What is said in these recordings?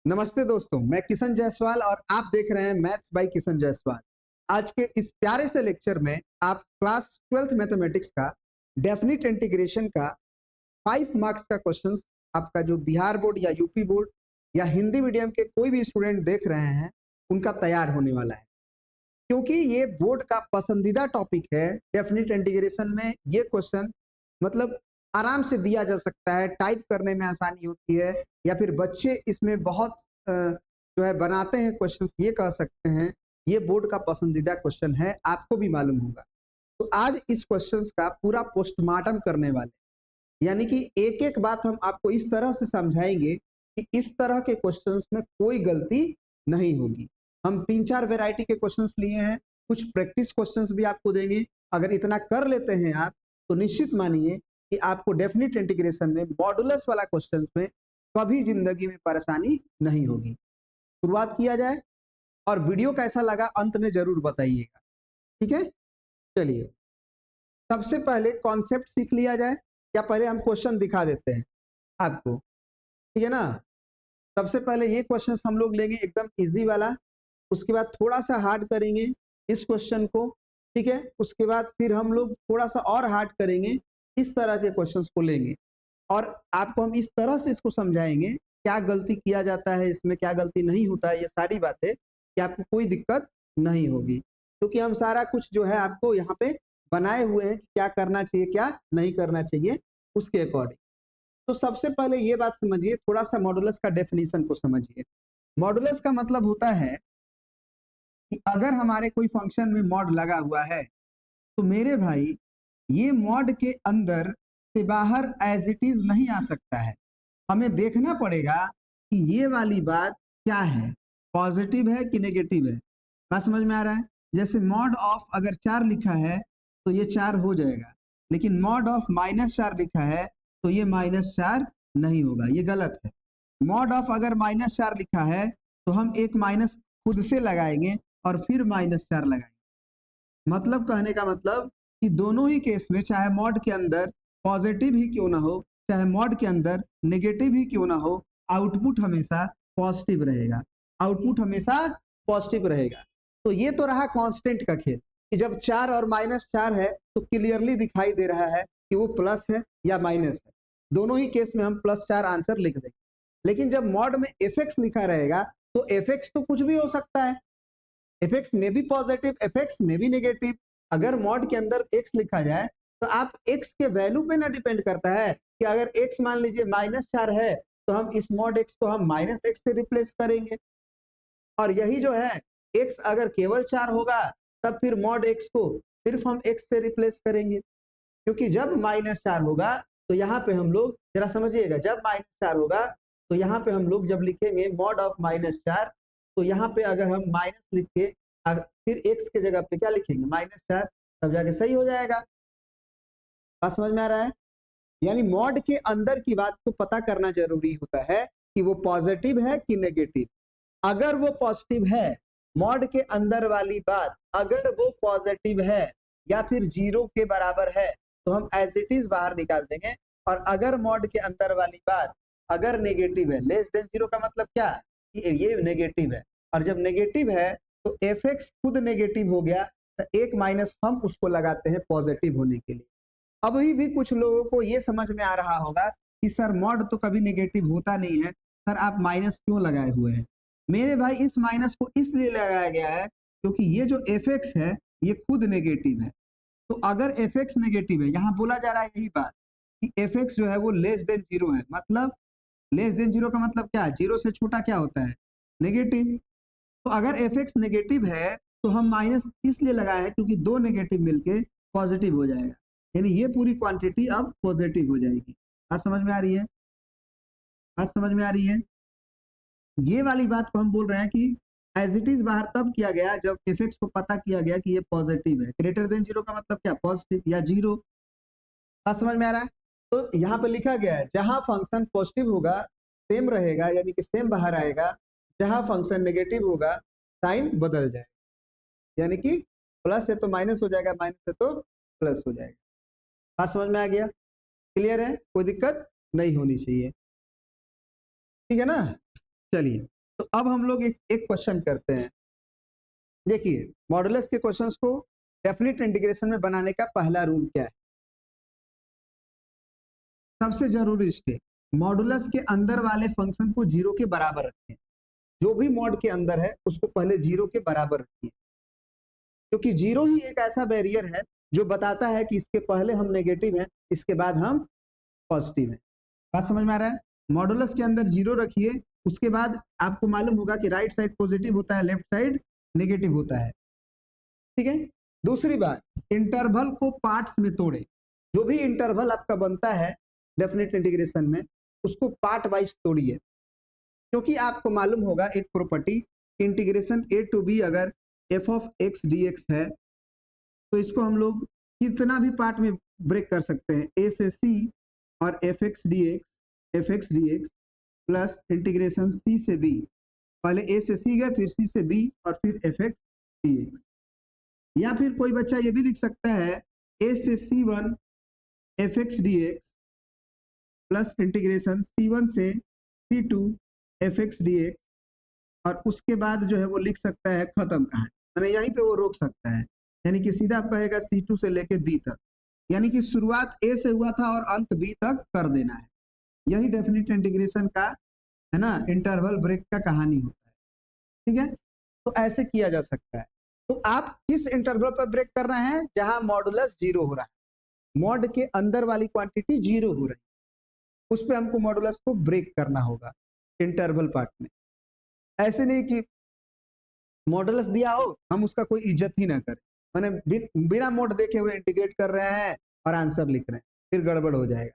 नमस्ते दोस्तों, मैं किशन जायसवाल और आप देख रहे हैं मैथ्स बाय किशन जायसवाल। आज के इस प्यारे से लेक्चर में आप क्लास 12th मैथमेटिक्स का डेफिनिट इंटीग्रेशन का 5 मार्क्स का क्वेश्चंस आपका जो बिहार बोर्ड या यूपी बोर्ड या हिंदी मीडियम के कोई भी स्टूडेंट देख रहे हैं उनका तैयार होने वाला है, क्योंकि ये बोर्ड का पसंदीदा टॉपिक है। डेफिनिट इंटीग्रेशन में ये क्वेश्चन मतलब आराम से दिया जा सकता है, टाइप करने में आसानी होती है, या फिर बच्चे इसमें बहुत जो है बनाते हैं क्वेश्चंस, ये कह सकते हैं ये बोर्ड का पसंदीदा क्वेश्चन है, आपको भी मालूम होगा। तो आज इस क्वेश्चंस का पूरा पोस्टमार्टम करने वाले, यानी कि एक एक बात हम आपको इस तरह से समझाएंगे कि इस तरह के क्वेश्चंस में कोई गलती नहीं होगी। हम 3-4 वैरायटी के क्वेश्चंस लिए हैं, कुछ प्रैक्टिस क्वेश्चंस भी आपको देंगे। अगर इतना कर लेते हैं आप तो निश्चित मानिए कि आपको डेफिनिट इंटीग्रेशन में मॉडुलस वाला क्वेश्चन में कभी जिंदगी में परेशानी नहीं होगी। शुरुआत किया जाए और वीडियो कैसा लगा अंत में जरूर बताइएगा, ठीक है। चलिए, सबसे पहले कॉन्सेप्ट सीख लिया जाए, या पहले हम क्वेश्चन दिखा देते हैं आपको, ठीक है ना। सबसे पहले ये क्वेश्चन हम लोग लेंगे एकदम इजी वाला, उसके बाद थोड़ा सा हार्ड करेंगे इस क्वेश्चन को, ठीक है। उसके बाद फिर हम लोग थोड़ा सा और हार्ड करेंगे, इस तरह के क्वेश्चंस को लेंगे और आपको हम इस तरह से इसको समझाएंगे क्या गलती किया जाता है इसमें, क्या गलती नहीं होता है, ये सारी बातें कि आपको कोई दिक्कत नहीं होगी, क्योंकि हम सारा कुछ जो है आपको यहाँ पे बनाए हुए हैं कि क्या करना चाहिए क्या नहीं करना चाहिए उसके अकॉर्डिंग। तो सबसे पहले ये बात समझिए, थोड़ा सा मॉडुलस का डेफिनेशन को समझिए। मॉडुलस का मतलब होता है कि अगर हमारे कोई फंक्शन में मॉड लगा हुआ है तो मेरे भाई ये मॉड के अंदर से बाहर एज इट इज नहीं आ सकता है। हमें देखना पड़ेगा कि ये वाली बात क्या है, पॉजिटिव है कि नेगेटिव है। बात समझ में आ रहा है? जैसे मॉड ऑफ अगर 4 लिखा है तो ये 4 हो जाएगा, लेकिन मॉड ऑफ -4 लिखा है तो ये -4 नहीं होगा, ये गलत है। मॉड ऑफ अगर -4 लिखा है तो हम एक माइनस खुद से लगाएंगे और फिर -4 लगाएंगे। मतलब कहने का मतलब कि दोनों ही केस में, चाहे मॉड के अंदर पॉजिटिव ही क्यों ना हो, चाहे मॉड के अंदर नेगेटिव ही क्यों ना हो, आउटपुट हमेशा पॉजिटिव रहेगा। आउटपुट हमेशा पॉजिटिव रहेगा। तो ये तो रहा कांस्टेंट का खेल कि जब 4 और -4 है तो क्लियरली दिखाई दे रहा है कि वो प्लस है या माइनस है। दोनों ही केस में हम +4 आंसर लिख देंगे। लेकिन जब मॉड में एफ लिखा रहेगा तो एफ तो कुछ भी हो सकता है, एफ में भी पॉजिटिव, एफ में भी नेगेटिव। अगर मॉड के अंदर एक्स लिखा जाए तो आप एक्स के वैल्यू पे ना डिपेंड करता है कि अगर एक्स मान लीजिए -4 है तो हम इस मॉड एक्स को हम -x से रिप्लेस करेंगे, और यही जो है एक्स अगर केवल 4 होगा तब फिर मॉड एक्स को सिर्फ हम एक्स से रिप्लेस करेंगे, क्योंकि जब -4 होगा तो यहाँ पे हम लोग जरा समझिएगा, जब -4 होगा तो यहाँ पे हम लोग जब लिखेंगे मॉड ऑफ -4 तो यहाँ पे अगर हम माइनस लिख के फिर एक्स के जगह पे क्या लिखेंगे -4, तब जाके सही हो जाएगा। बात समझ में आ रहा है? यानी मॉड के अंदर की बात को पता करना जरूरी होता है कि वो पॉजिटिव है कि नेगेटिव। अगर वो पॉजिटिव है, मॉड के अंदर वाली बात अगर वो पॉजिटिव है या फिर 0 के बराबर है तो हम एज इट इज बाहर निकाल देंगे। और अगर मॉड के अंदर वाली बात अगर नेगेटिव है, लेस देन 0 का मतलब क्या कि ये नेगेटिव है, और जब नेगेटिव है तो एफ खुद नेगेटिव हो गया, तो एक माइनस हम उसको लगाते हैं पॉजिटिव होने के लिए। अभी भी कुछ लोगों को ये समझ में आ रहा होगा कि सर मॉड तो कभी नेगेटिव होता नहीं है, सर आप माइनस क्यों लगाए हुए हैं? मेरे भाई इस माइनस को इसलिए लगाया गया है क्योंकि ये जो एफ है ये खुद नेगेटिव है। तो अगर एफ नेगेटिव है, यहाँ बोला जा रहा है यही बात कि एफ जो है वो लेस देन 0 है। मतलब लेस देन 0 का मतलब क्या है? 0 से छोटा क्या होता है? नेगेटिव। तो अगर एफ नेगेटिव है तो हम माइनस इसलिए लगाए हैं क्योंकि दो नेगेटिव मिलके पॉजिटिव हो जाएगा, यानी ये पूरी क्वांटिटी अब पॉजिटिव हो जाएगी। बात समझ में आ रही है? बात समझ में आ रही है? ये वाली बात को हम बोल रहे हैं कि एज इट इज बाहर तब किया गया जब एफ को पता किया गया कि ये पॉजिटिव है। ग्रेटर देन 0 का मतलब क्या? पॉजिटिव या 0। बात समझ में आ रहा है? तो यहाँ पे लिखा गया है जहां फंक्शन पॉजिटिव होगा सेम रहेगा, यानी कि सेम बाहर आएगा। जहां फंक्शन नेगेटिव होगा साइन बदल जाएगा, यानी कि प्लस है तो माइनस हो जाएगा, माइनस है तो प्लस हो जाएगा। बात समझ में आ गया? क्लियर है? कोई दिक्कत नहीं होनी चाहिए, ठीक है ना। चलिए, तो अब हम लोग एक क्वेश्चन करते हैं। देखिए, मॉडुलस के क्वेश्चंस को डेफिनेट इंटीग्रेशन में बनाने का पहला रूल क्या है? सबसे जरूरी स्टेप, मॉडुलस के अंदर वाले फंक्शन को जीरो के बराबर रखें। जो भी मॉड के अंदर है उसको पहले जीरो के बराबर रखिए, क्योंकि जीरो ही एक ऐसा बैरियर है जो बताता है कि इसके पहले हम नेगेटिव हैं, इसके बाद हम पॉजिटिव हैं। बात समझ में आ रहा है? मॉडुलस के अंदर जीरो रखिए, उसके बाद आपको मालूम होगा कि राइट साइड पॉजिटिव होता है, लेफ्ट साइड नेगेटिव होता है। ठीक है। दूसरी बात, इंटरवल को पार्ट्स में तोड़े। जो भी इंटरवल आपका बनता है डेफिनेट इंटीग्रेशन में, उसको पार्ट वाइज तोड़िए, क्योंकि आपको मालूम होगा एक property, integration A to B अगर F of X D X है, तो इसको हम लोग कितना भी पार्ट में ब्रेक कर सकते हैं, ए से सी और F X D X plus integration C से बी। पहले ए से सी गए, फिर सी से बी और फिर एफ एक्स डी एक्स। या फिर कोई बच्चा ये भी लिख सकता है ए से C one F X D X plus integration C one से C two F X D X, और उसके बाद जो है वो लिख सकता है खत्म कहाँ है, मैंने यहीं पे वो रोक सकता है, यानी कि सीधा आप कहेगा C2 से लेके B तक, यानी कि शुरुआत A से हुआ था और अंत B तक कर देना है। यही डेफिनेट इंटीग्रेशन का है ना, इंटरवल ब्रेक का कहानी होता है। ठीक है, तो ऐसे किया जा सकता है। तो आप किस इंटरवल पर ब्रेक कर रहे हैं? जहां मॉडुलस जीरो हो रहा है, मॉड के अंदर वाली क्वांटिटी जीरो हो रही है, उस पर हमको मॉडुलस को ब्रेक करना होगा इंटरवल पार्ट में। ऐसे नहीं कि मॉडुलस दिया हो हम उसका कोई इज्जत ही ना करें, मैंने बिना मोड देखे हुए इंटीग्रेट कर रहे हैं और आंसर लिख रहे हैं, फिर गड़बड़ हो जाएगा।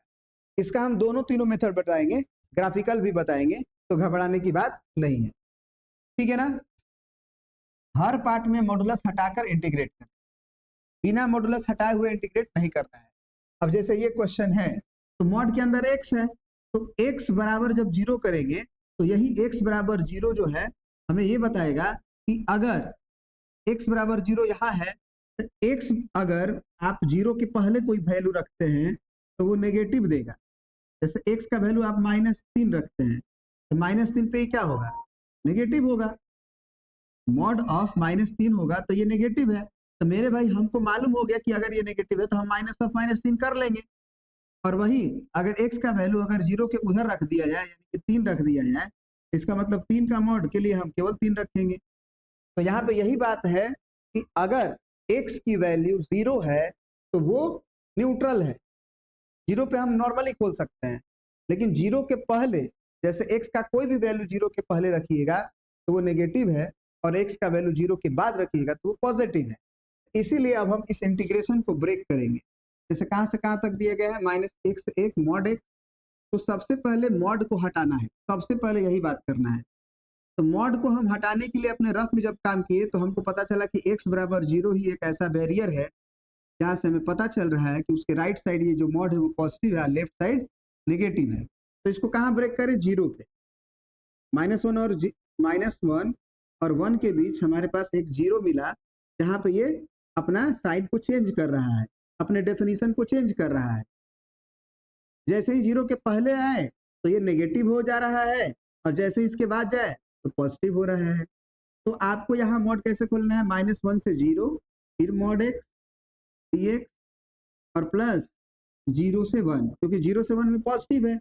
इसका हम दोनों तीनों मेथड बताएंगे, ग्राफिकल भी बताएंगे, तो घबराने की बात नहीं है। ठीक है ना? हर पार्ट में मॉडुलस हटाकर इंटीग्रेट करें, बिना मॉडुलस हटाए हुए इंटीग्रेट नहीं करना है। अब जैसे ये क्वेश्चन है, तो मॉड के अंदर एक्स है, तो एक्स बराबर जब जीरो करेंगे, तो यही एक्स बराबर जीरो जो है हमें ये बताएगा कि अगर एक्स बराबर जीरो यहाँ है, तो एक्स अगर आप जीरो के पहले कोई वैल्यू रखते हैं तो वो नेगेटिव देगा। जैसे एक्स का वैल्यू आप -3 रखते हैं, तो -3 पे क्या होगा? नेगेटिव होगा। मॉड ऑफ -3 होगा तो ये नेगेटिव है। तो मेरे भाई हमको मालूम हो गया कि अगर ये नेगेटिव है तो हम माइनस ऑफ -3 कर लेंगे। और वही अगर एक्स का वैल्यू अगर जीरो के उधर रख दिया जाए, यानी कि 3 रख दिया जाए, इसका मतलब 3 का मॉड के लिए हम केवल 3 रखेंगे। तो यहाँ पे यही बात है कि अगर x की वैल्यू 0 है तो वो न्यूट्रल है। जीरो पे हम नॉर्मली खोल सकते हैं, लेकिन जीरो के पहले जैसे x का कोई भी वैल्यू जीरो के पहले रखिएगा तो वो नेगेटिव है, और x का वैल्यू जीरो के बाद रखिएगा तो वो पॉजिटिव है। इसीलिए अब हम इस इंटीग्रेशन को ब्रेक करेंगे। जैसे कहाँ से कहाँ तक दिए गए हैं, -1 से 1 मॉड x, तो सबसे पहले मॉड को हटाना है, सबसे पहले यही बात करना है। तो मॉड को हम हटाने के लिए अपने रफ में जब काम किए तो हमको पता चला कि x बराबर 0 ही एक ऐसा बैरियर है जहाँ से हमें पता चल रहा है कि उसके राइट साइड ये जो मॉड है वो पॉजिटिव है, लेफ्ट साइड नेगेटिव है। तो इसको कहाँ ब्रेक करें? जीरो पे। -1 और 1 के बीच हमारे पास एक जीरो मिला, जहाँ पे ये अपना साइड को चेंज कर रहा है, अपने डेफिनेशन को चेंज कर रहा है। जैसे ही जीरो के पहले आए तो ये नेगेटिव हो जा रहा है, और जैसे ही इसके बाद जाए तो पॉजिटिव हो रहा है। तो आपको यहाँ मॉड कैसे खोलना है? -1 से 0, फिर मॉड x dx और प्लस 0 से 1, क्योंकि 0 से 1 में पॉजिटिव है,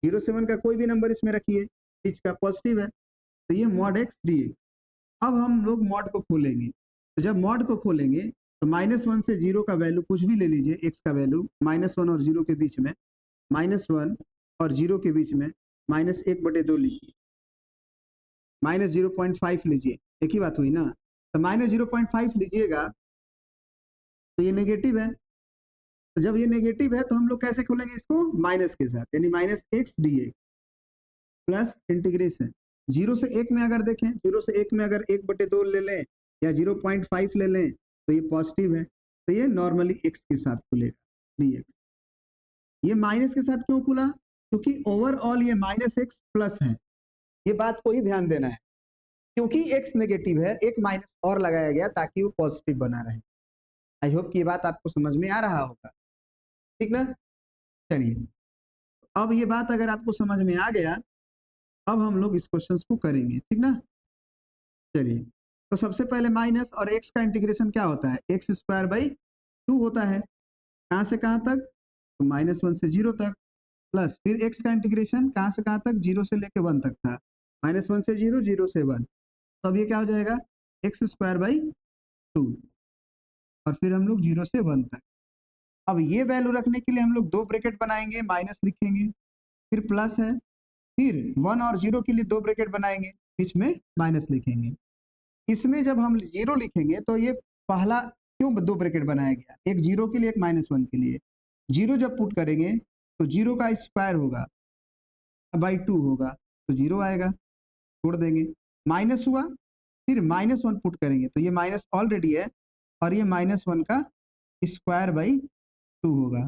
0 से 1 का कोई भी नंबर इसमें रखिए, बीच का पॉजिटिव है, तो ये मॉड x dx। अब हम लोग मॉड को खोलेंगे, तो जब मॉड को खोलेंगे तो -1 से 0 का वैल्यू कुछ भी ले लीजिए, x का वैल्यू -1 और 0 के बीच में, -1 और 0 के बीच में -1/2 लीजिए, -0.5 लीजिए, एक ही बात हुई ना। तो -0.5 लीजिएगा तो ये नेगेटिव है। तो जब ये नेगेटिव है तो हम लोग कैसे खोलेंगे इसको? माइनस के साथ, यानी -x dx प्लस इंटीग्रेशन 0 से 1 में अगर देखें, 0 से 1 में अगर 1/2 ले लें या 0.5 ले लें तो ये पॉजिटिव है, तो ये नॉर्मली x के साथ खुलेगा dx। ये माइनस के साथ क्यों खुला? क्योंकि ओवरऑल ये -x प्लस है, ये बात को ही ध्यान देना है। क्योंकि x नेगेटिव है, एक माइनस और लगाया गया ताकि वो पॉजिटिव बना रहे। आई होप कि ये बात आपको समझ में आ रहा होगा, ठीक ना? चलिए, अब ये बात अगर आपको समझ में आ गया, अब हम लोग इस क्वेश्चन को करेंगे, ठीक ना। चलिए, तो सबसे पहले माइनस और एक्स का इंटीग्रेशन क्या होता है, एक्स स्क्वायर बाई 2 होता है। कहाँ से कहाँ तक, तो -1 से 0 तक, प्लस फिर एक्स का इंटीग्रेशन कहाँ से कहाँ तक, 0 से लेके 1 तक था, -1 से 0, 0 से 1। तो अब ये क्या हो जाएगा, एक्स स्क्वायर बाई 2, और फिर हम लोग 0 से 1 तक। अब ये वैल्यू रखने के लिए हम लोग दो ब्रैकेट बनाएंगे, माइनस लिखेंगे, फिर प्लस है, फिर 1 और 0 के लिए दो ब्रैकेट बनाएंगे, बीच में माइनस लिखेंगे। इसमें जब हम 0 लिखेंगे तो ये पहला क्यों दो ब्रैकेट बनाया गया, एक 0 के लिए, एक -1 के लिए। 0 जब पुट करेंगे तो 0 का स्क्वायर होगा बाई 2 होगा, तो 0 आएगा, छोड़ देंगे, माइनस हुआ, फिर -1 पुट करेंगे तो ये माइनस ऑलरेडी है, और ये -1 का स्क्वायर बाई 2 होगा,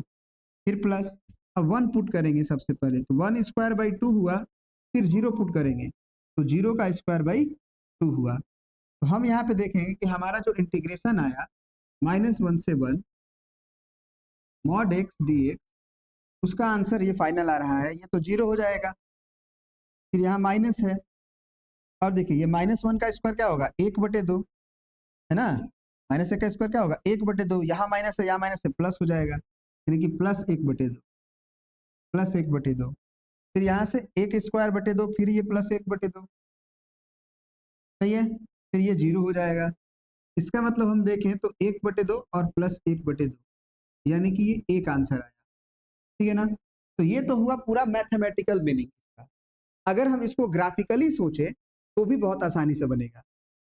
फिर प्लस, अब 1 पुट करेंगे सबसे पहले, तो 1 स्क्वायर बाई 2 हुआ, फिर 0 पुट करेंगे तो 0 का स्क्वायर बाई 2 हुआ। तो हम यहाँ पे देखेंगे कि हमारा जो इंटीग्रेशन आया -1 से 1 मॉड एक्स डी एक्स, उसका आंसर ये फाइनल आ रहा है, ये तो 0 हो जाएगा, फिर यहाँ माइनस है, और देखिए ये -1 का स्क्वायर क्या होगा, 1/2, है ना। -1 का स्क्वायर क्या होगा, 1/2, यहाँ माइनस है, यहाँ माइनस है, प्लस हो जाएगा, यानी कि प्लस 1/2, प्लस 1/2, फिर यहाँ से 1 स्क्वायर बटे 2, फिर ये प्लस 1/2, सही है, फिर ये 0 हो जाएगा। इसका मतलब हम देखें तो 1/2 और प्लस 1/2, यानी कि ये एक आंसर आया, ठीक है ना। तो ये तो हुआ पूरा मैथमेटिकल मीनिंग का। अगर हम इसको ग्राफिकली सोचे तो भी बहुत आसानी से बनेगा।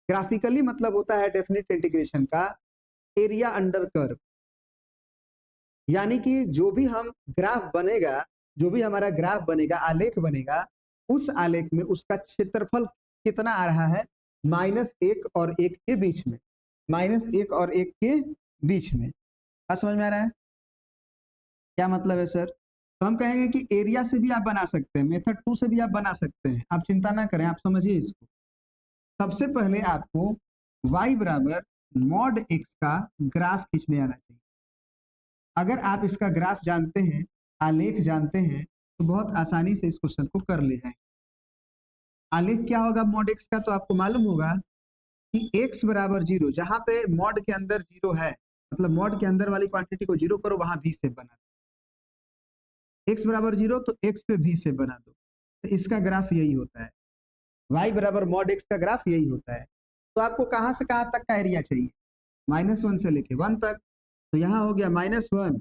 ग्राफिकली मतलब होता है डेफिनेट इंटीग्रेशन का एरिया अंडर कर्व, यानी कि जो भी हम ग्राफ बनेगा, जो भी हमारा ग्राफ बनेगा, आलेख बनेगा, उस आलेख में उसका क्षेत्रफल कितना आ रहा है, -1 और 1 के बीच में, -1 और 1 के बीच में। क्या समझ में आ रहा है, क्या मतलब है सर। तो हम कहेंगे कि एरिया से भी आप बना सकते हैं, मेथड 2 से भी आप बना सकते हैं, आप चिंता ना करें, आप समझिए इसको। सबसे पहले आपको y बराबर मॉड x का ग्राफ खींचने आना चाहिए। अगर आप इसका ग्राफ जानते हैं, आलेख जानते हैं, तो बहुत आसानी से इस क्वेश्चन को कर ले जाएंगे। आलेख क्या होगा मॉड x का, तो आपको मालूम होगा कि x बराबर 0, जहां पे मॉड के अंदर 0 है, मतलब मॉड के अंदर वाली क्वांटिटी को 0 करो, वहां v से बना दो। x बराबर 0 तो x पे v से बना दो, तो इसका ग्राफ यही होता है। y बराबर मॉड x का ग्राफ यही होता है। तो आपको कहां से कहां तक का एरिया चाहिए, -1 से लेके 1 तक, तो यहाँ हो गया -1,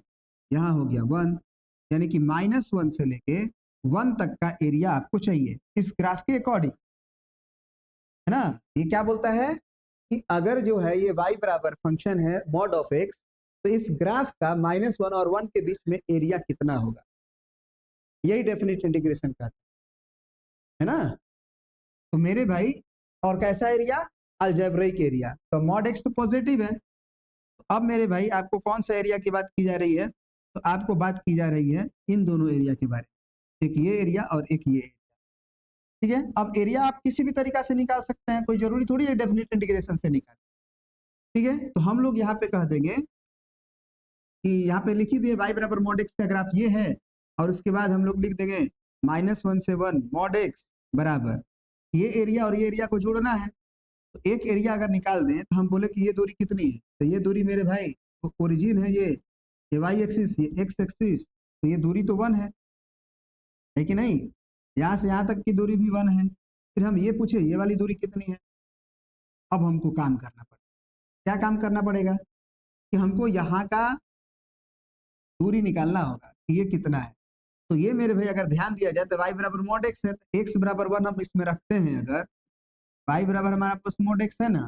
यहाँ हो गया 1, यानी कि -1 से लेके 1 तक का एरिया आपको चाहिए इस ग्राफ के अकॉर्डिंग, है ना। ये क्या बोलता है कि अगर जो है ये y बराबर फंक्शन है मॉड ऑफ x, तो इस ग्राफ का -1 और 1 के बीच में एरिया कितना होगा, यही डेफिनेट इंटीग्रेशन का है ना। तो मेरे भाई, और कैसा एरिया, अलजेब्रिक एरिया, तो मॉड x तो पॉजिटिव है। तो अब मेरे भाई आपको कौन सा एरिया की बात की जा रही है, तो आपको बात की जा रही है इन दोनों एरिया के बारे में, एक ये एरिया और एक ये एरिया, ठीक है। अब एरिया आप किसी भी तरीका से निकाल सकते हैं, कोई जरूरी थोड़ी है डेफिनेट इंटीग्रेशन से निकाल, ठीक है। तो हम लोग यहाँ पे कह देंगे कि यहाँ पे लिख ही दिए y बराबर मॉड x का ग्राफ ये है, और उसके बाद हम लोग लिख देंगे -1 से 1 मॉड x बराबर ये एरिया और ये एरिया को जोड़ना है। तो एक एरिया अगर निकाल दें तो हम बोले कि ये दूरी कितनी है, तो ये दूरी मेरे भाई ओरिजिन है, ये y एक्सिस, ये x एक्सिस, तो ये दूरी तो 1 है कि नहीं, यहाँ से यहाँ तक की दूरी भी 1 है। फिर हम ये पूछे ये वाली दूरी कितनी है, अब हमको काम करना पड़ेगा। क्या काम करना पड़ेगा कि हमको यहाँ का दूरी निकालना होगा कि ये कितना है। तो ये मेरे भाई अगर ध्यान दिया जाए तो y बराबर मॉड x है, तो x बराबर 1 हम इसमें रखते हैं, अगर y बराबर हमारा पास मॉड x है ना,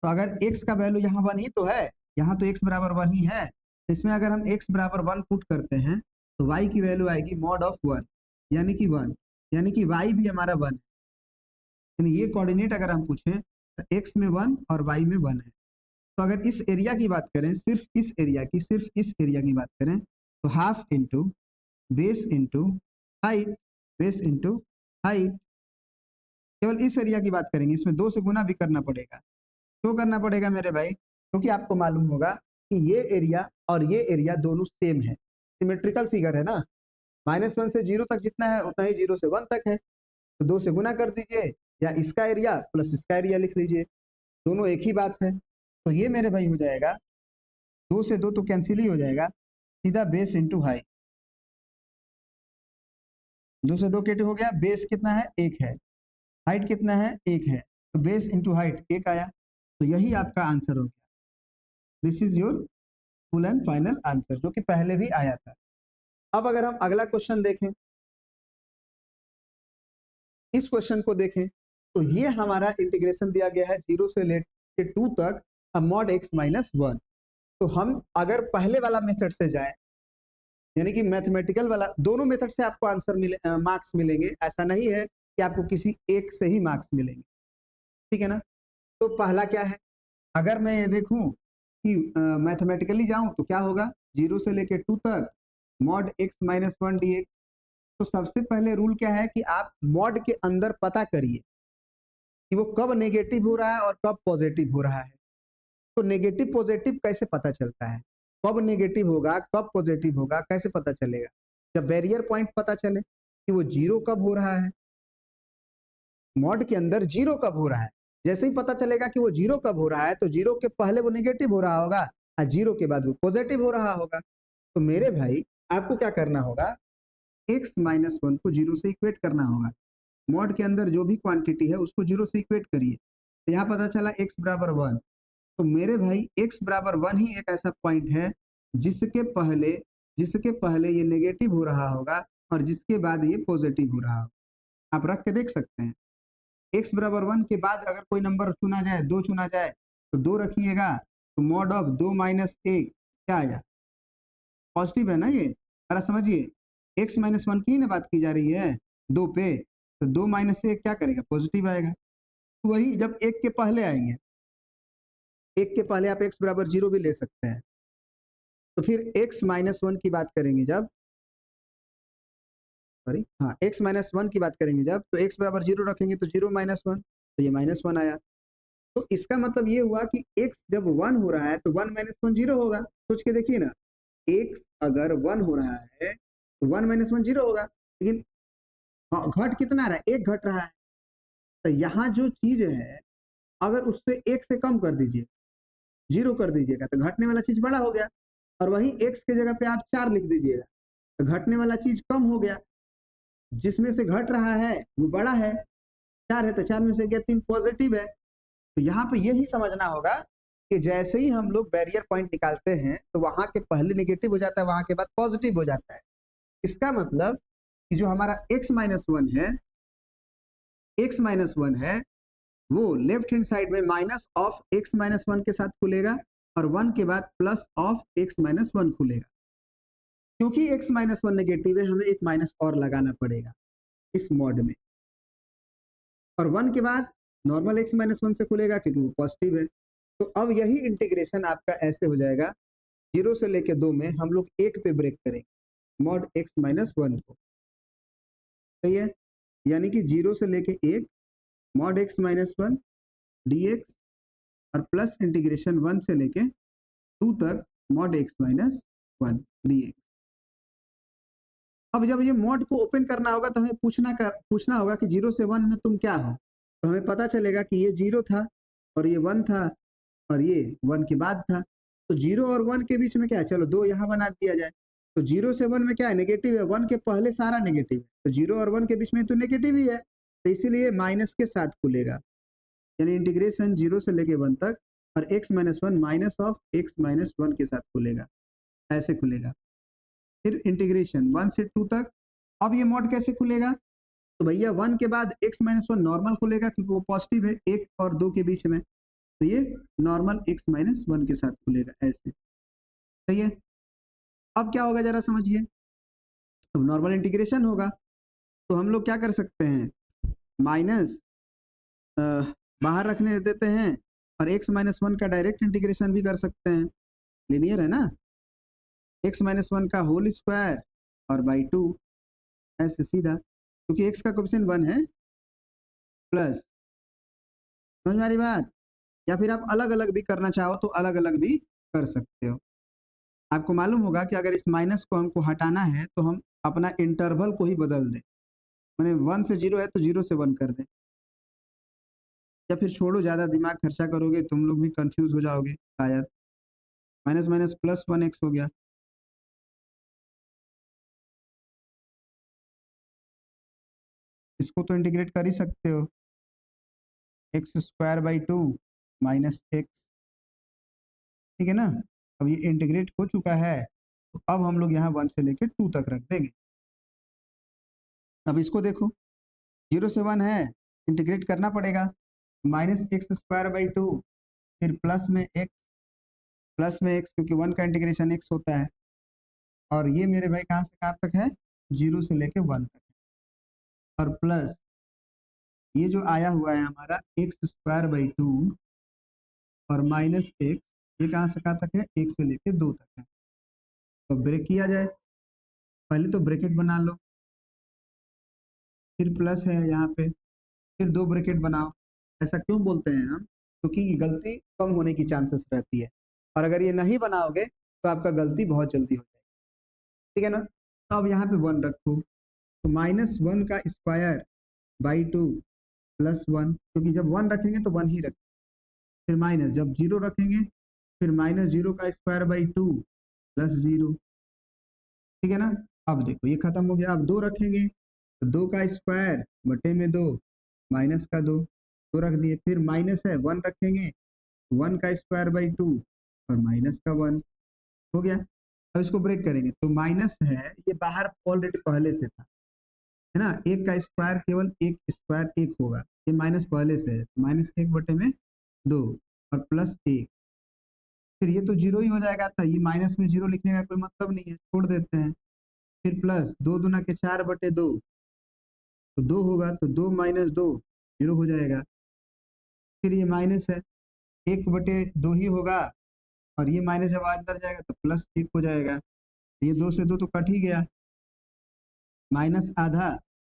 तो अगर x का वैल्यू यहाँ 1 ही तो है, यहाँ तो x बराबर 1 ही है, तो इसमें अगर हम x बराबर 1 पुट करते हैं तो y की वैल्यू आएगी मॉड ऑफ 1, यानी कि 1, यानी कि y भी हमारा 1 है। यानी ये कोऑर्डिनेट अगर हम पूछें तो x में 1 और y में 1 है। तो अगर इस एरिया की बात करें, सिर्फ इस एरिया की, सिर्फ इस एरिया की बात करें, तो half into base into height, base into height, केवल इस एरिया की बात करेंगे, इसमें 2 से गुना भी करना पड़ेगा। क्यों करना पड़ेगा मेरे भाई, क्योंकि आपको मालूम होगा कि ये एरिया और ये एरिया दोनों सेम है, सिमेट्रिकल फिगर है ना। -1 से 0 तक जितना है उतना ही 0 से 1 तक है, तो 2 से गुना कर दीजिए, या इसका एरिया प्लस इसका एरिया लिख लीजिए, दोनों एक ही बात है। तो ये मेरे भाई हो जाएगा 2 से 2 तो कैंसिल ही हो जाएगा, सीधा बेस इंटू हाइट। 2 से 2 कैसे हो गया, बेस कितना है 1 है, हाइट कितना है 1 है, तो बेस इंटू हाइट 1 आया। तो यही आपका आंसर हो गया। This is your full and final answer, जो कि पहले भी आया था। अब अगर हम अगला क्वेश्चन देखें, इस क्वेश्चन को देखें, तो ये हमारा इंटीग्रेशन दिया गया है 0 से लेके 2 तक मॉड x माइनस 1। तो हम अगर पहले वाला मेथड से जाए, यानी कि मैथमेटिकल वाला, दोनों मेथड से आपको आंसर मिले, मार्क्स मिलेंगे। ऐसा नहीं है कि आपको किसी एक से ही मार्क्स मिलेंगे, ठीक है ना। तो पहला क्या है, अगर मैं ये देखूं कि मैथमेटिकली जाऊं तो क्या होगा, 0 से लेके 2 तक मॉड x माइनस 1 dx। तो सबसे पहले रूल क्या है कि आप मॉड के अंदर पता करिए कि वो कब नेगेटिव हो रहा है और कब पॉजिटिव हो रहा है। तो नेगेटिव पॉजिटिव कैसे पता चलता है, कब नेगेटिव होगा कब पॉजिटिव होगा कैसे पता चलेगा, जब बैरियर पॉइंट पता चले कि वो 0 कब हो रहा है, मॉड के अंदर 0 कब हो रहा है। जैसे ही पता चलेगा कि वो 0 कब हो रहा है, तो 0 के पहले वो नेगेटिव हो रहा होगा और 0 के बाद वो पॉजिटिव हो रहा होगा। तो मेरे भाई आपको क्या करना होगा, x माइनस 1 को 0 से इक्वेट करना होगा। मॉड के अंदर जो भी क्वांटिटी है उसको 0 से इक्वेट करिए। तो यहाँ पता चला x बराबर 1। तो मेरे भाई x बराबर 1 ही एक ऐसा पॉइंट है जिसके पहले ये नेगेटिव हो रहा होगा और जिसके बाद ये पॉजिटिव हो रहा होगा। आप रख के देख सकते हैं, x बराबर 1 के बाद अगर कोई नंबर चुना जाए, 2 चुना जाए, तो 2 रखिएगा, तो मॉड ऑफ 2 माइनस 1 क्या आएगा, पॉजिटिव है ना ये। अरे समझिए, x माइनस 1 की ना बात की जा रही है 2 पे, तो 2 माइनस 1 क्या करेगा, पॉजिटिव आएगा। तो वही जब 1 के पहले आएंगे, 1 के पहले आप x बराबर 0 भी ले सकते हैं। तो फिर x माइनस 1 की बात करेंगे जब, सॉरी हाँ, x माइनस 1 की बात करेंगे जब, तो x बराबर 0 रखेंगे तो 0 माइनस 1, तो ये माइनस 1 आया। तो इसका मतलब ये हुआ कि x जब 1 हो रहा है तो 1 माइनस 1 0 होगा। सोच के देखिए ना, x अगर 1 हो रहा है तो 1 माइनस 1 0 होगा, लेकिन हाँ, घट कितना रहा है, 1 घट रहा है। तो यहाँ जो चीज है, अगर उससे 1 से कम कर दीजिए, 0 कर दीजिएगा, तो घटने वाला चीज बड़ा हो गया। और वही x के जगह पे आप 4 लिख दीजिएगा, तो घटने वाला चीज कम हो गया। जिसमें से घट रहा है वो बड़ा है, 4 है तो 4 में से गया 3 पॉजिटिव है। तो यहाँ पे यही समझना होगा कि जैसे ही हम लोग बैरियर पॉइंट निकालते हैं तो वहां के पहले नेगेटिव हो जाता है, वहां के बाद पॉजिटिव हो जाता है। इसका मतलब कि जो हमारा x माइनस 1 है, x माइनस 1 है, वो लेफ्ट हैंड साइड में माइनस ऑफ x माइनस 1 के साथ खुलेगा और 1 के बाद प्लस ऑफ x माइनस 1 खुलेगा। क्योंकि x माइनस 1 नेगेटिव है, हमें एक माइनस और लगाना पड़ेगा इस मॉड में, और 1 के बाद नॉर्मल x माइनस 1 से खुलेगा क्योंकि वो पॉजिटिव है। तो अब यही इंटीग्रेशन आपका ऐसे हो जाएगा, 0 से लेके 2 में हम लोग 1 पे ब्रेक करेंगे मॉड x माइनस 1 को, सही है। यानी कि 0 से लेके 1 मॉड x माइनस 1 dx और प्लस इंटीग्रेशन 1 से लेके 2 तक मॉड x माइनस 1 dx। अब जब ये मॉड को ओपन करना होगा तो हमें पूछना होगा कि 0 से 1 में तुम क्या हो। तो हमें पता चलेगा कि ये 0 था और ये 1 था और ये 1 के बाद था। तो 0 और 1 के बीच में क्या है, चलो 2 यहाँ बना दिया जाए। तो 0 से 1 में क्या है, नेगेटिव है, 1 के पहले सारा नेगेटिव है, तो 0 और 1 के बीच में तो नेगेटिव ही है, तो इसीलिए माइनस के साथ खुलेगा। यानी इंटीग्रेशन 0 से लेके 1 तक और x माइनस 1 माइनस ऑफ x माइनस 1 के साथ खुलेगा, ऐसे खुलेगा। फिर इंटीग्रेशन 1 से 2 तक। अब ये मॉड कैसे खुलेगा, तो भैया 1 के बाद x माइनस 1 नॉर्मल खुलेगा क्योंकि वो पॉजिटिव है 1 और 2 के बीच में, तो ये नॉर्मल x माइनस 1 के साथ खुलेगा, ऐसे, सही है। अब क्या होगा जरा समझिए, अब नॉर्मल इंटीग्रेशन होगा तो हम लोग क्या कर सकते हैं, माइनस बाहर रखने देते हैं और x माइनस 1 का डायरेक्ट इंटीग्रेशन भी कर सकते हैं, लीनियर है ना, x माइनस 1 का होल स्क्वायर और बाई 2, ऐसे सीधा, क्योंकि x का कोएफिशिएंट 1 है, प्लस, समझ में आ रही बात। या फिर आप अलग अलग भी करना चाहो तो अलग अलग भी कर सकते हो। आपको मालूम होगा कि अगर इस माइनस को हमको हटाना है तो हम अपना इंटरवल को ही बदल दें, मैंने 1 से 0 है तो 0 से 1 कर दें, या फिर छोड़ो, ज़्यादा दिमाग खर्चा करोगे तुम लोग भी कंफ्यूज हो जाओगे शायद। माइनस माइनस प्लस 1x हो गया। इसको तो इंटीग्रेट कर ही सकते हो, x²/2 माइनस एक्स, ठीक है ना। अब ये इंटीग्रेट हो चुका है, तो अब हम लोग यहाँ 1 से लेकर 2 तक रख देंगे। अब इसको देखो, 0 से 1 है, इंटीग्रेट करना पड़ेगा, -x²/2, फिर प्लस में x, क्योंकि 1 का इंटीग्रेशन x होता है, और ये मेरे भाई कहाँ से कहाँ तक है, 0 से लेके 1 तक, और प्लस ये जो आया हुआ है हमारा x²/2 और माइनस x, ये कहाँ से कहाँ तक है, 1 से लेके 2 तक है। तो ब्रेक किया जाए, पहले तो ब्रैकेट बना लो, फिर प्लस है यहाँ पे, फिर 2 ब्रैकेट बनाओ। ऐसा क्यों बोलते हैं हम, क्योंकि ये गलती कम होने की चांसेस रहती है, और अगर ये नहीं बनाओगे तो आपका गलती बहुत जल्दी हो जाएगी, ठीक है ना। तो अब यहाँ पे 1 रखो, तो -1 का स्क्वायर बाई 2 प्लस 1, क्योंकि जब 1 रखेंगे तो 1 ही रखेंगे, फिर माइनस, जब 0 रखेंगे फिर -0 का स्क्वायर बाई 2 प्लस 0, ठीक है ना। अब देखो ये खत्म हो गया, अब 2 रखेंगे तो 2 का स्क्वायर बटे में 2 माइनस का 2, 2 रख दिए, फिर माइनस है 1 रखेंगे, 1 का स्क्वायर बाई 2 और माइनस का 1, हो गया। अब इसको ब्रेक करेंगे तो माइनस है, ये बाहर ऑलरेडी पहले से था, है ना, 1 का स्क्वायर केवल 1 स्क्वायर 1 होगा, ये माइनस पहले से है, -1 बटे में 2 और प्लस 1, फिर ये तो 0 ही हो जाएगा था, ये माइनस में 0 लिखने का कोई मतलब नहीं है, छोड़ देते हैं, फिर प्लस 2 दूना के 4 बटे 2, तो 2 होगा, तो 2 माइनस 2 0 हो जाएगा, फिर ये माइनस है 1 बटे 2 ही होगा, और ये माइनस जब अंदर जाएगा तो प्लस 1 हो जाएगा, ये 2 से 2 तो कट ही गया, माइनस आधा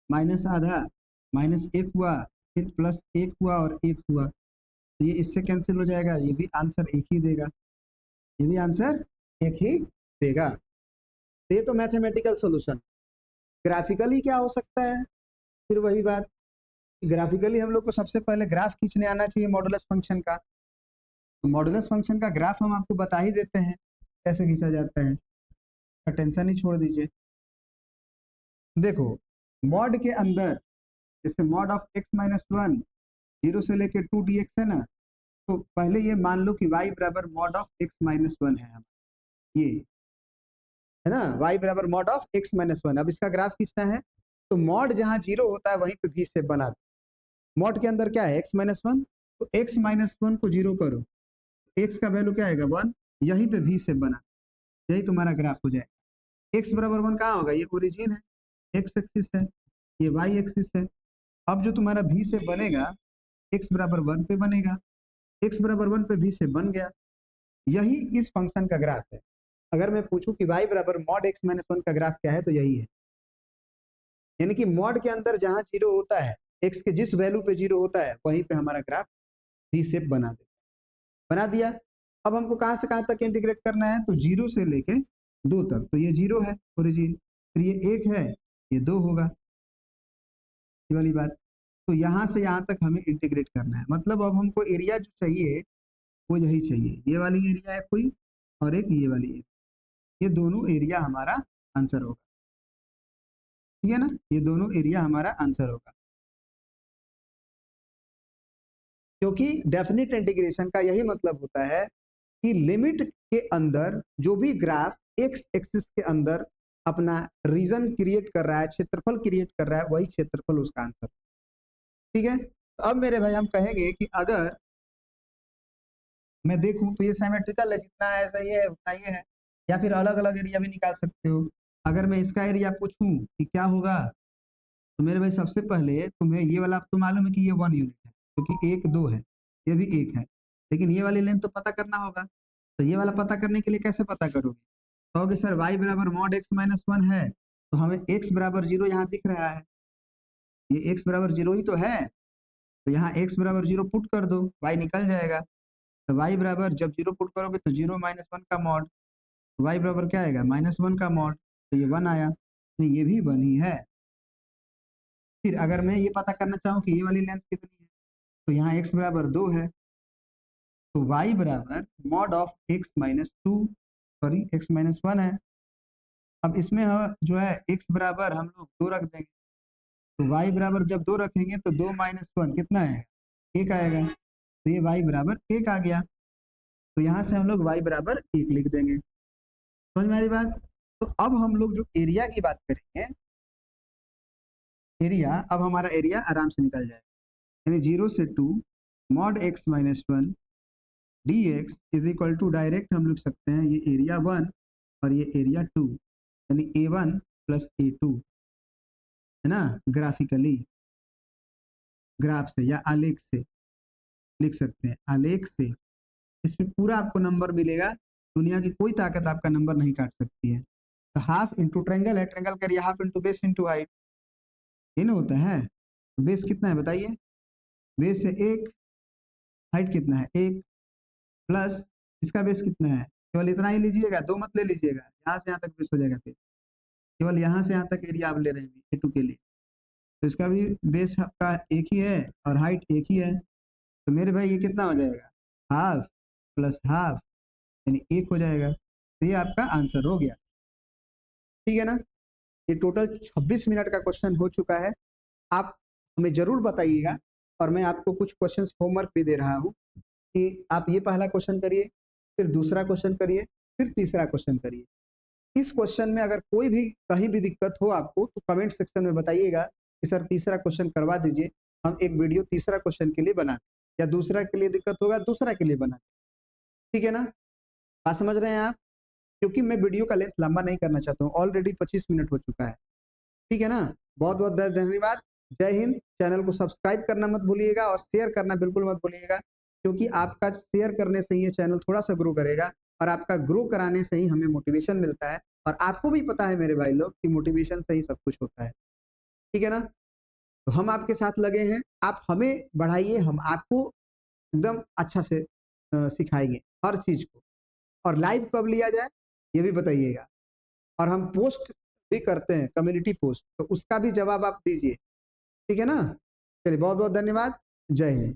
माइनस आधा माइनस 1 हुआ, फिर प्लस 1 हुआ और 1 हुआ, तो ये इससे कैंसिल हो जाएगा, ये भी आंसर 1 ही देगा, ये भी आंसर 1 ही देगा। तो ये तो मैथमेटिकल सॉल्यूशन। ग्राफिकली क्या हो सकता है, फिर वही बात, ग्राफिकली हम लोग को सबसे पहले ग्राफ खींचने आना चाहिए मॉडुलस फंक्शन का, तो मॉडुलस फंक्शन का ग्राफ हम आपको बता ही देते हैं कैसे खींचा जाता है, टेंशन ही छोड़ दीजिए। देखो, मॉड के अंदर जैसे मॉड ऑफ x-1 0 से लेके 2 dx है ना, तो पहले ये मान लो कि y बराबर मॉड ऑफ x-1 है, ये है ना, y बराबर मॉड ऑफ x-1। अब इसका ग्राफ खींचना है, तो मॉड जहां 0 होता है वहीं पे भी से बना दो। मॉड के अंदर क्या है, x-1, तो x-1 को 0 करो, x का वैल्यू क्या आएगा 1, यहीं पे भी से बना, यही तुम्हारा ग्राफ हो जाएगा। x बराबर 1 कहाँ होगा, ये ओरिजिन है, x एक्सिस है, ये y एक्सिस है। अब जो तुम्हारा भी से बनेगा, x बराबर 1 पे बनेगा, x बराबर 1 पे भी से बन गया, यही इस फंक्शन का ग्राफ है। अगर मैं पूछूं कि y बराबर मॉड x-1 का ग्राफ क्या है, तो यही है, यानी कि मॉड के अंदर जहां 0 होता है, x के जिस वैल्यू पे 0 होता है वहीं पे हमारा ग्राफ भी शेप बना दिया। अब हमको कहां से कहां तक इंटीग्रेट करना है, तो 0 से लेके 2 तक, तो ये 0 है ओरिजिन, फिर ये 1 है, ये 2 होगा, ये वाली बात। तो यहाँ से यहाँ तक हमें इंटीग्रेट करना है, मतलब अब हमको एरिया जो चाहिए वो यही चाहिए, ये वाली एरिया है कोई, और एक ये वाली एरिया, ये दोनों एरिया हमारा आंसर होगा, ठीक है ना, ये दोनों एरिया हमारा आंसर होगा। क्योंकि डेफिनेट इंटीग्रेशन का यही मतलब होता है कि लिमिट के अंदर जो भी ग्राफ एक्स एक्सिस के अंदर अपना रीजन क्रिएट कर रहा है, क्षेत्रफल क्रिएट कर रहा है, वही क्षेत्रफल उसका आंसर, ठीक है। तो अब मेरे भाई हम कहेंगे कि अगर मैं देखूं तो ये सिमेट्रिकल है, जितना ऐसा ये है उतना ये है, या फिर अलग अलग एरिया भी निकाल सकते हो। अगर मैं इसका एरिया पूछूं कि क्या होगा, तो मेरे भाई सबसे पहले तुम्हें ये वाला तो मालूम है कि ये 1 यूनिट है, क्योंकि 1 2 है, ये भी 1 है, लेकिन ये वाली लेंथ तो पता करना होगा, तो ये वाला पता करने के लिए कैसे पता करोगे, कहोगे सर y बराबर मॉड x-1 है, तो हमें x बराबर 0 यहाँ दिख रहा है, ये x बराबर 0 ही तो है, तो यहाँ x बराबर 0 पुट कर दो, y निकल जाएगा, तो y बराबर जब 0 पुट करोगे तो 0-1 का मॉड, तो y बराबर क्या आएगा, -1 का मॉड, तो ये 1 आया, तो ये भी 1 ही है। फिर अगर मैं ये पता करना चाहूँ कि ये वाली लेंथ कितनी है, तो यहाँ x बराबर 2 है, तो y बराबर mod of x minus 2, sorry x माइनस 1 है। अब इसमें हम जो है x बराबर हम लोग 2 रख देंगे, तो y बराबर जब 2 रखेंगे तो 2 माइनस 1 कितना है, 1 आएगा, तो ये y बराबर 1 आ गया। तो यहाँ से हम लोग y बराबर 1 लिख देंगे। समझ में आ रही बात? तो अब हम लोग जो एरिया की बात करेंगे, एरिया, अब हमारा एरिया आराम से निकल जाएगा, यानी 0 से 2 मॉड x माइनस 1 d x is equal to, direct हम लिख सकते हैं ये एरिया 1 और ये एरिया 2, यानी A1 प्लस A2, है ना, ग्राफिकली, ग्राफ से या आलेख से लिख सकते हैं, आलेख से इसमें पूरा आपको नंबर मिलेगा, दुनिया की कोई ताकत आपका नंबर नहीं काट सकती है। तो हाफ इंटू ट्रेंगल है, ट्रेंगल करिए half into base into height, ये ना होता है। तो बेस कितना है बताइए, बेस है 1, हाइट कितना है 1, प्लस इसका बेस कितना है, केवल इतना ही लीजिएगा, 2 मत ले लीजिएगा, यहाँ से यहाँ तक बेस हो जाएगा, फिर केवल यहाँ से यहाँ तक एरिया आप ले रहे हैं A2 के लिए, तो इसका भी बेस आपका एक ही है और हाइट एक ही है, तो मेरे भाई ये कितना हो जाएगा, हाफ प्लस हाफ यानी 1 हो जाएगा। तो ये आपका आंसर हो गया, ठीक है ना। ये टोटल 26 मिनट का क्वेश्चन हो चुका है। आप हमें जरूर बताइएगा, और मैं आपको कुछ क्वेश्चंस होमवर्क भी दे रहा हूँ कि आप ये पहला क्वेश्चन करिए, फिर दूसरा क्वेश्चन करिए, फिर तीसरा क्वेश्चन करिए। इस क्वेश्चन में अगर कोई भी कहीं भी दिक्कत हो आपको तो कमेंट सेक्शन में बताइएगा कि सर तीसरा क्वेश्चन करवा दीजिए, हम एक वीडियो तीसरा क्वेश्चन के लिए बना दें, या दूसरा के लिए दिक्कत होगा दूसरा के लिए बना दें, ठीक है ना। बात समझ रहे हैं आप? क्योंकि मैं वीडियो का लेंथ लंबा नहीं करना चाहता हूँ, ऑलरेडी 25 मिनट हो चुका है, ठीक है ना। बहुत बहुत धन्यवाद, जय हिंद। चैनल को सब्सक्राइब करना मत भूलिएगा और शेयर करना बिल्कुल मत भूलिएगा, क्योंकि आपका शेयर करने से ही ये चैनल थोड़ा सा ग्रो करेगा, और आपका ग्रो कराने से ही हमें मोटिवेशन मिलता है, और आपको भी पता है मेरे भाई लोग कि मोटिवेशन से ही सब कुछ होता है, ठीक है ना। तो हम आपके साथ लगे हैं, आप हमें बढ़ाइए, हम आपको एकदम अच्छा से सिखाएंगे हर चीज को। और लाइव कब लिया जाए ये भी बताइएगा, और हम पोस्ट भी करते हैं, कम्युनिटी पोस्ट, तो उसका भी जवाब आप दीजिए, ठीक है ना। चलिए बहुत बहुत धन्यवाद, जय हिंद।